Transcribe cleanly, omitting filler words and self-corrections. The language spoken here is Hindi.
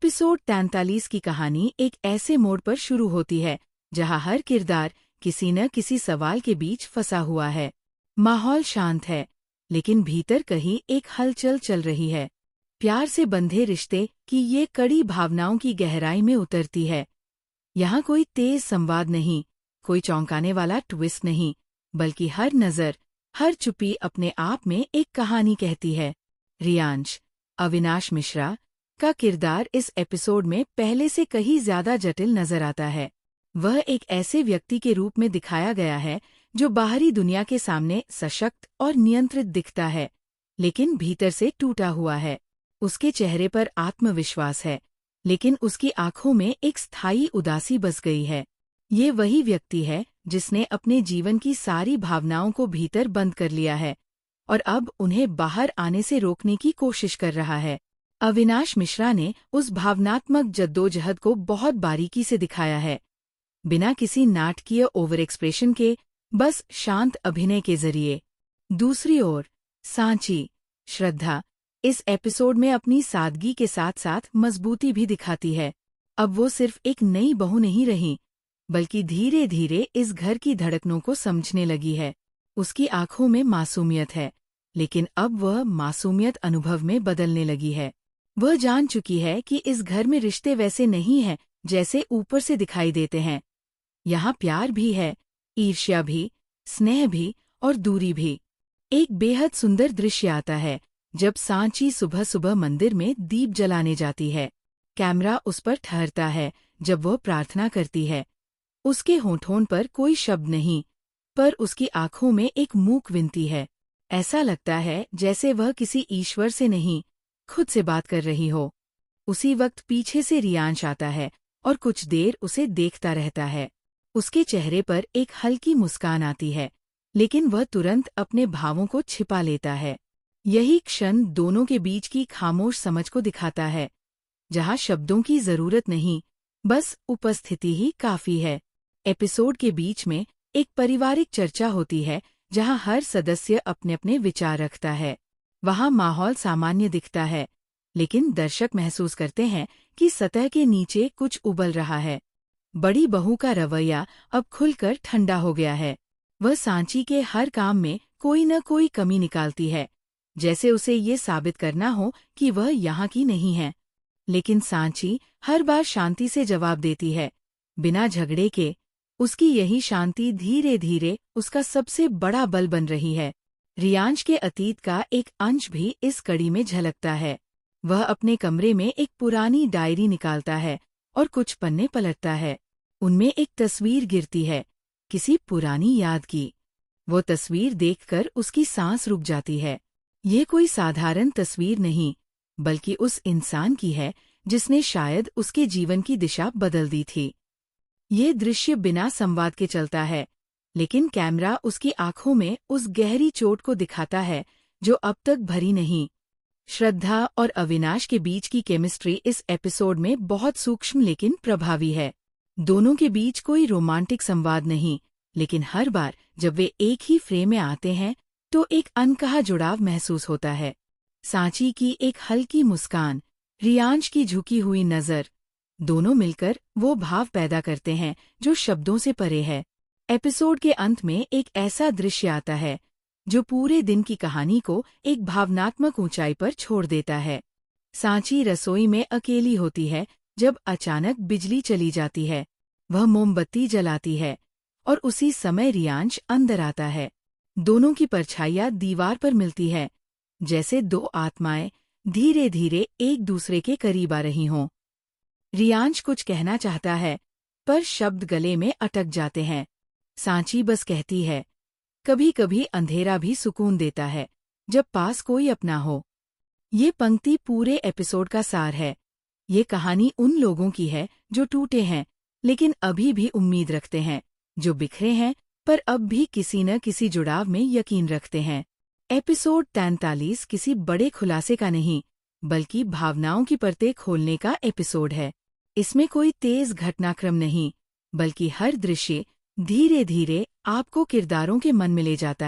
एपिसोड 43 की कहानी एक ऐसे मोड़ पर शुरू होती है जहां हर किरदार किसी न किसी सवाल के बीच फंसा हुआ है। माहौल शांत है, लेकिन भीतर कहीं एक हलचल चल रही है। प्यार से बंधे रिश्ते की ये कड़ी भावनाओं की गहराई में उतरती है। यहाँ कोई तेज संवाद नहीं, कोई चौंकाने वाला ट्विस्ट नहीं, बल्कि हर नज़र, हर चुप्पी अपने आप में एक कहानी कहती है। रियांश, अविनाश मिश्रा का किरदार इस एपिसोड में पहले से कहीं ज्यादा जटिल नजर आता है। वह एक ऐसे व्यक्ति के रूप में दिखाया गया है जो बाहरी दुनिया के सामने सशक्त और नियंत्रित दिखता है, लेकिन भीतर से टूटा हुआ है। उसके चेहरे पर आत्मविश्वास है, लेकिन उसकी आंखों में एक स्थायी उदासी बस गई है। ये वही व्यक्ति है जिसने अपने जीवन की सारी भावनाओं को भीतर बंद कर लिया है और अब उन्हें बाहर आने से रोकने की कोशिश कर रहा है। अविनाश मिश्रा ने उस भावनात्मक जद्दोजहद को बहुत बारीकी से दिखाया है, बिना किसी नाटकीय ओवर एक्सप्रेशन के, बस शांत अभिनय के जरिए। दूसरी ओर सांची, श्रद्धा, इस एपिसोड में अपनी सादगी के साथ साथ मजबूती भी दिखाती है। अब वो सिर्फ एक नई बहू नहीं रही, बल्कि धीरे धीरे इस घर की धड़कनों को समझने लगी है। उसकी आंखों में मासूमियत है, लेकिन अब वह मासूमियत अनुभव में बदलने लगी है। वह जान चुकी है कि इस घर में रिश्ते वैसे नहीं हैं जैसे ऊपर से दिखाई देते हैं। यहाँ प्यार भी है, ईर्ष्या भी, स्नेह भी और दूरी भी। एक बेहद सुंदर दृश्य आता है जब सांची सुबह सुबह मंदिर में दीप जलाने जाती है। कैमरा उस पर ठहरता है जब वह प्रार्थना करती है। उसके होठों पर कोई शब्द नहीं, पर उसकी आंखों में एक मूक विनती है। ऐसा लगता है जैसे वह किसी ईश्वर से नहीं, खुद से बात कर रही हो। उसी वक्त पीछे से रियांश आता है और कुछ देर उसे देखता रहता है। उसके चेहरे पर एक हल्की मुस्कान आती है, लेकिन वह तुरंत अपने भावों को छिपा लेता है। यही क्षण दोनों के बीच की खामोश समझ को दिखाता है, जहां शब्दों की जरूरत नहीं, बस उपस्थिति ही काफी है। एपिसोड के बीच में एक पारिवारिक चर्चा होती है जहां हर सदस्य अपने अपने विचार रखता है। वहां माहौल सामान्य दिखता है, लेकिन दर्शक महसूस करते हैं कि सतह के नीचे कुछ उबल रहा है। बड़ी बहू का रवैया अब खुलकर ठंडा हो गया है। वह सांची के हर काम में कोई न कोई कमी निकालती है, जैसे उसे ये साबित करना हो कि वह यहाँ की नहीं है। लेकिन सांची हर बार शांति से जवाब देती है, बिना झगड़े के। उसकी यही शांति धीरे धीरे उसका सबसे बड़ा बल बन रही है। रियांश के अतीत का एक अंश भी इस कड़ी में झलकता है। वह अपने कमरे में एक पुरानी डायरी निकालता है और कुछ पन्ने पलटता है। उनमें एक तस्वीर गिरती है, किसी पुरानी याद की। वो तस्वीर देखकर उसकी सांस रुक जाती है। ये कोई साधारण तस्वीर नहीं, बल्कि उस इंसान की है जिसने शायद उसके जीवन की दिशा बदल दी थी। ये दृश्य बिना संवाद के चलता है, लेकिन कैमरा उसकी आंखों में उस गहरी चोट को दिखाता है जो अब तक भरी नहीं। श्रद्धा और अविनाश के बीच की केमिस्ट्री इस एपिसोड में बहुत सूक्ष्म लेकिन प्रभावी है। दोनों के बीच कोई रोमांटिक संवाद नहीं, लेकिन हर बार जब वे एक ही फ्रेम में आते हैं तो एक अनकहा जुड़ाव महसूस होता है। सांची की एक हल्की मुस्कान, रियांश की झुकी हुई नज़र, दोनों मिलकर वो भाव पैदा करते हैं जो शब्दों से परे है। एपिसोड के अंत में एक ऐसा दृश्य आता है जो पूरे दिन की कहानी को एक भावनात्मक ऊंचाई पर छोड़ देता है। सांची रसोई में अकेली होती है जब अचानक बिजली चली जाती है। वह मोमबत्ती जलाती है और उसी समय रियांश अंदर आता है। दोनों की परछाइयां दीवार पर मिलती है, जैसे दो आत्माएं धीरे धीरे एक दूसरे के करीब आ रही हों। रियांश कुछ कहना चाहता है, पर शब्द गले में अटक जाते हैं। सांची बस कहती है, कभी कभी अंधेरा भी सुकून देता है जब पास कोई अपना हो। ये पंक्ति पूरे एपिसोड का सार है। ये कहानी उन लोगों की है जो टूटे हैं, लेकिन अभी भी उम्मीद रखते हैं, जो बिखरे हैं पर अब भी किसी न किसी जुड़ाव में यकीन रखते हैं। एपिसोड 43 किसी बड़े खुलासे का नहीं, बल्कि भावनाओं की परतें खोलने का एपिसोड है। इसमें कोई तेज घटनाक्रम नहीं, बल्कि हर दृश्य धीरे धीरे आपको किरदारों के मन में ले जाता है।